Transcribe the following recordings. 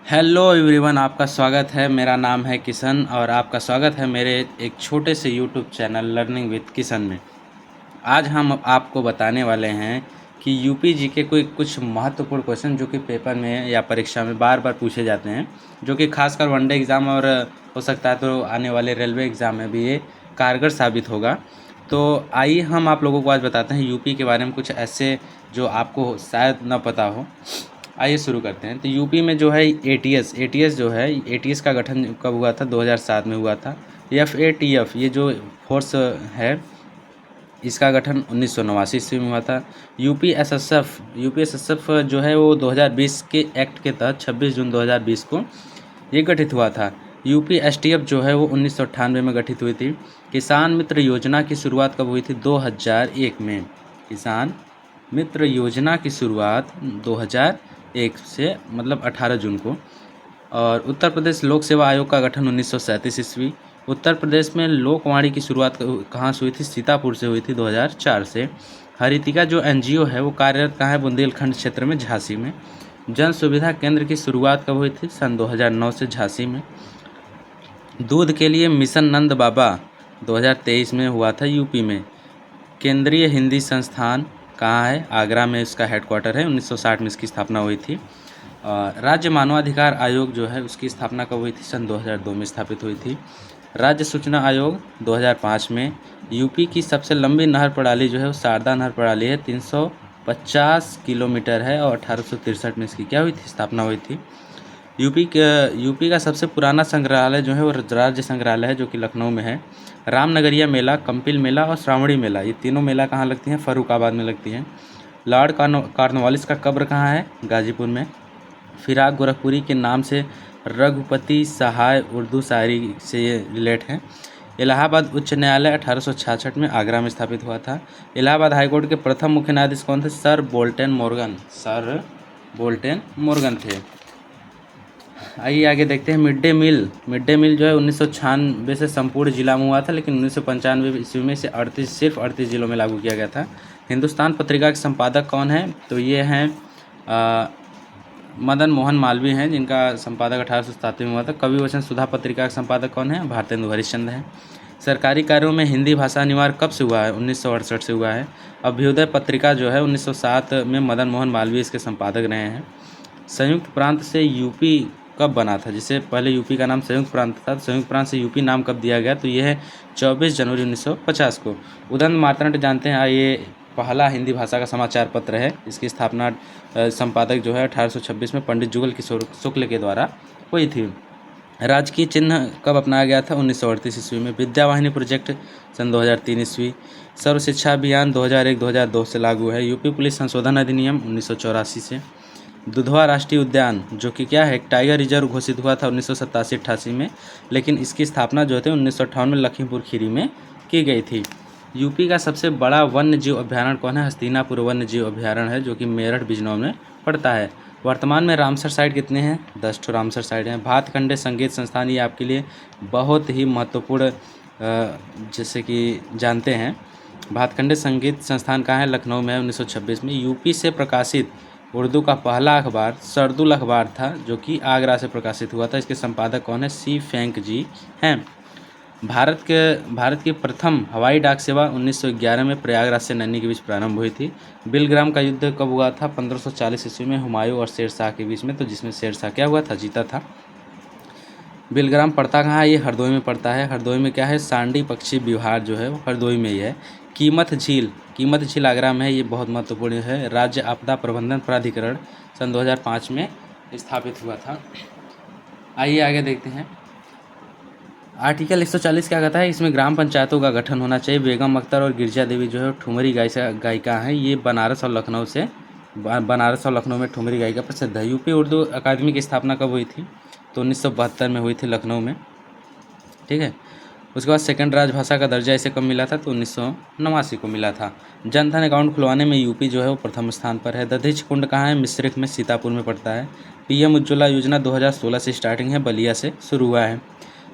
Hello everyone, आपका स्वागत है। मेरा नाम है किशन और आपका स्वागत है मेरे एक छोटे से YouTube channel learning with Kishan में। आज हम आपको बताने वाले हैं कि यूपी जीके कोई कुछ महत्वपूर्ण क्वेश्चन जो कि पेपर में या परीक्षा में बार बार पूछे जाते हैं, जो कि खासकर वनडे एग्ज़ाम और हो सकता है तो आने वाले रेलवे एग्ज़ाम में भी ये कारगर साबित होगा। तो आइए हम आप लोगों को आज बताते हैं यूपी के बारे में कुछ ऐसे जो आपको शायद न पता हो। आइए शुरू करते हैं। तो यूपी में जो है एटीएस जो है, एटीएस का गठन कब हुआ था? 2007 में हुआ था। एफएटीएफ ये जो फोर्स है, इसका गठन 1989 ईस्वी में हुआ था। यूपीएसएसएफ जो है वो 2020 के एक्ट के तहत 26 जून 2020 को ये गठित हुआ था। यूपीएसटीएफ जो है वो 1998 में गठित हुई थी। किसान मित्र योजना की शुरुआत कब हुई थी? 2001 में। किसान मित्र योजना की शुरुआत 2001 से मतलब 18 जून को। और उत्तर प्रदेश लोक सेवा आयोग का गठन 1937 ईस्वी। उत्तर प्रदेश में लोकवाणी की शुरुआत कहाँ से हुई थी? सीतापुर से हुई थी 2004 से। हरितिका जो एनजीओ है वो कार्यरत कहाँ है? बुंदेलखंड क्षेत्र में, झांसी में। जन सुविधा केंद्र की शुरुआत कब हुई थी? सन 2009 से झांसी में। दूध के लिए मिशन नंद बाबा 2023 में हुआ था यूपी में। केंद्रीय हिंदी संस्थान कहाँ है? आगरा में इसका हेडक्वार्टर है। 1960 में इसकी स्थापना हुई थी। राज्य मानवाधिकार आयोग जो है उसकी स्थापना कब हुई थी? सन 2002 में स्थापित हुई थी। राज्य सूचना आयोग 2005 में। यूपी की सबसे लंबी नहर प्रणाली जो है वो शारदा नहर प्रणाली है, 350 किलोमीटर है और 1863 में इसकी क्या हुई थी? स्थापना हुई थी। यूपी का सबसे पुराना संग्रहालय जो है वो राज्य संग्रहालय है, जो कि लखनऊ में है। रामनगरिया मेला, कंपिल मेला और श्रावणी मेला, ये तीनों मेला कहाँ लगती हैं? फर्रुखाबाद में लगती हैं। लॉर्ड कॉर्नवालिस का कब्र कहाँ है? गाजीपुर में। फिराक गोरखपुरी के नाम से रघुपति सहाय उर्दू शायरी से ये रिलेट है। इलाहाबाद उच्च न्यायालय 1866 में आगरा में स्थापित हुआ था। इलाहाबाद हाईकोर्ट के प्रथम मुख्य न्यायाधीश कौन थे? सर बोल्टन मोर्गन थे। आइए आगे देखते हैं। मिड डे मील जो है 1996 से संपूर्ण जिला में हुआ था, लेकिन 1995 ईस्वी में से सिर्फ 38 जिलों में लागू किया गया था। हिंदुस्तान पत्रिका के संपादक कौन है? तो ये हैं मदन मोहन मालवीय हैं, जिनका संपादक 1887 में हुआ था। कवि वचन सुधा पत्रिका के संपादक कौन है? भारतेंदु हरिश्चंद्र हैं। सरकारी कार्यों में हिंदी भाषा अनिवार्य कब से हुआ है? 1968 से हुआ है। अभ्युदय पत्रिका जो है 1907 में मदन मोहन मालवीय इसके संपादक रहे हैं। संयुक्त प्रांत से यूपी कब बना था? जिसे पहले यूपी का नाम संयुक्त प्रांत था, संयुक्त प्रांत से यूपी नाम कब दिया गया? तो ये है 24 जनवरी 1950 को। उदंत मार्तंड जानते हैं, ये पहला हिंदी भाषा का समाचार पत्र है। इसकी स्थापना संपादक जो है 1826 में पंडित जुगल किशोर शुक्ल के द्वारा हुई थी। राजकीय चिन्ह कब अपनाया गया था? 1938 ईस्वी में। विद्यावाहिनी प्रोजेक्ट सन 2003 ईस्वी। सर्व शिक्षा अभियान 2001-2002 से लागू है। यूपी पुलिस संशोधन अधिनियम 1984 से। दुधवा राष्ट्रीय उद्यान जो कि क्या है? एक टाइगर रिजर्व घोषित हुआ था 1987-88 में, लेकिन इसकी स्थापना जो थे 1958 में लखीमपुर खीरी में की गई थी। यूपी का सबसे बड़ा वन्य जीव अभ्यारण्य कौन है? हस्तिनापुर वन्य जीव अभ्यारण्य है, जो कि मेरठ बिजनौर में पड़ता है। वर्तमान में रामसर साइट कितने हैं? 10 ठो रामसर साइट हैं। भातखंडे संगीत संस्थान, ये आपके लिए बहुत ही महत्वपूर्ण जैसे कि जानते हैं। भातखंडे संगीत संस्थान कहाँ है? लखनऊ में है। 1926 में। यूपी से प्रकाशित उर्दू का पहला अखबार सरदुल अखबार था, जो कि आगरा से प्रकाशित हुआ था। इसके संपादक कौन है? सी फैंक जी हैं। भारत की प्रथम हवाई डाक सेवा 1911 में प्रयागराज से नैनी के बीच प्रारंभ हुई थी। बिलग्राम का युद्ध कब हुआ था? 1540 ईस्वी में, हुमायूं और शेरशाह के बीच में, तो जिसमें शेरशाह क्या हुआ था? जीता था। बिलग्राम पड़ता कहाँ है? ये हरदोई में पड़ता है। हरदोई में क्या है? सांडी पक्षी विहार जो है वो हरदोई में ही है। कीमत झील आगरा में है, ये बहुत महत्वपूर्ण है। राज्य आपदा प्रबंधन प्राधिकरण सन 2005 में स्थापित हुआ था। आइए आगे देखते हैं। आर्टिकल 140 क्या कहता है? इसमें ग्राम पंचायतों का गठन होना चाहिए। बेगम अख्तर और गिरजा देवी जो है ठुमरी गायिका हैं। ये बनारस और लखनऊ में ठुमरी गायिका प्रसिद्ध है। यूपी उर्दू अकादमी की स्थापना कब हुई थी? तो 1972 में हुई थी, लखनऊ में। ठीक है। उसके बाद सेकंड राजभाषा का दर्जा इसे कब मिला था? तो 1989 को मिला था। जनधन अकाउंट खुलवाने में यूपी जो है वो प्रथम स्थान पर है। दधीच कुंड कहाँ है? मिश्रिख में, सीतापुर में पड़ता है। पीएम उज्ज्वला योजना 2016 से स्टार्टिंग है, बलिया से शुरू हुआ है।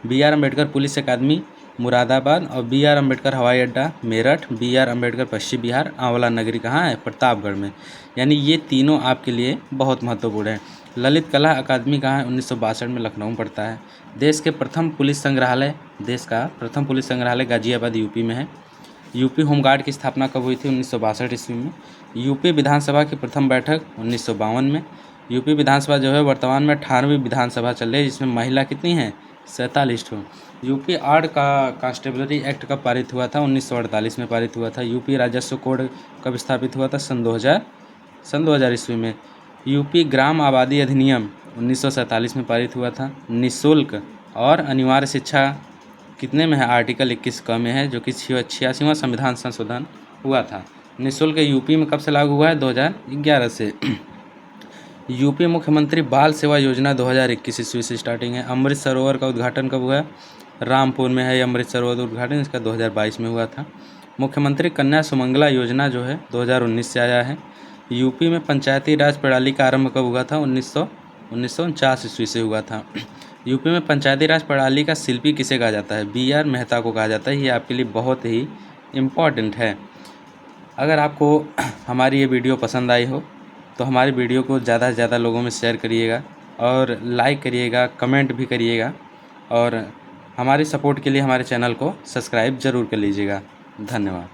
BR अम्बेडकर पुलिस अकादमी मुरादाबाद और BR अम्बेडकर हवाई अड्डा मेरठ, BR अम्बेडकर पश्चिम बिहार, आंवला नगरी कहाँ है? प्रतापगढ़ में। यानी ये तीनों आपके लिए बहुत महत्वपूर्ण है। ललित कला अकादमी कहाँ है? 1962 में लखनऊ में पड़ता है। देश का प्रथम पुलिस संग्रहालय गाजियाबाद यूपी में है। यूपी होमगार्ड की स्थापना कब हुई थी? 1962 ईस्वी में। यूपी विधानसभा की प्रथम बैठक 1952 में। यूपी विधानसभा जो है वर्तमान में 18वीं विधानसभा चल रही है, जिसमें महिला कितनी हैं? 47 ठो। यूपी आर्ड का कांस्टेबलरी एक्ट कब पारित हुआ था? 1948 में पारित हुआ था। यूपी राजस्व कोड कब स्थापित हुआ था? सन 2000 ईस्वी में। यूपी ग्राम आबादी अधिनियम 1947 में पारित हुआ था। निःशुल्क और अनिवार्य शिक्षा कितने में है? आर्टिकल 21 क में है, जो कि 86वां संविधान संशोधन हुआ था। निःशुल्क यूपी में कब से लागू हुआ है? 2011 से। यूपी मुख्यमंत्री बाल सेवा योजना 2021 ईस्वी से स्टार्टिंग है। अमृत सरोवर का उद्घाटन कब हुआ है? रामपुर में है अमृत सरोवर उद्घाटन, इसका 2022 में हुआ था। मुख्यमंत्री कन्या सुमंगला योजना जो है 2019 से आया है। यूपी में पंचायती राज प्रणाली का आरंभ कब हुआ था? 1949 ईस्वी से हुआ था। यूपी में पंचायती राज प्रणाली का शिल्पी किसे कहा जाता है? BR मेहता को कहा जाता है। ये आपके लिए बहुत ही इम्पॉर्टेंट है। अगर आपको हमारी ये वीडियो पसंद आई हो तो हमारी वीडियो को ज़्यादा से ज़्यादा लोगों में शेयर करिएगा और लाइक करिएगा, कमेंट भी करिएगा, और हमारे सपोर्ट के लिए हमारे चैनल को सब्सक्राइब ज़रूर कर लीजिएगा। धन्यवाद।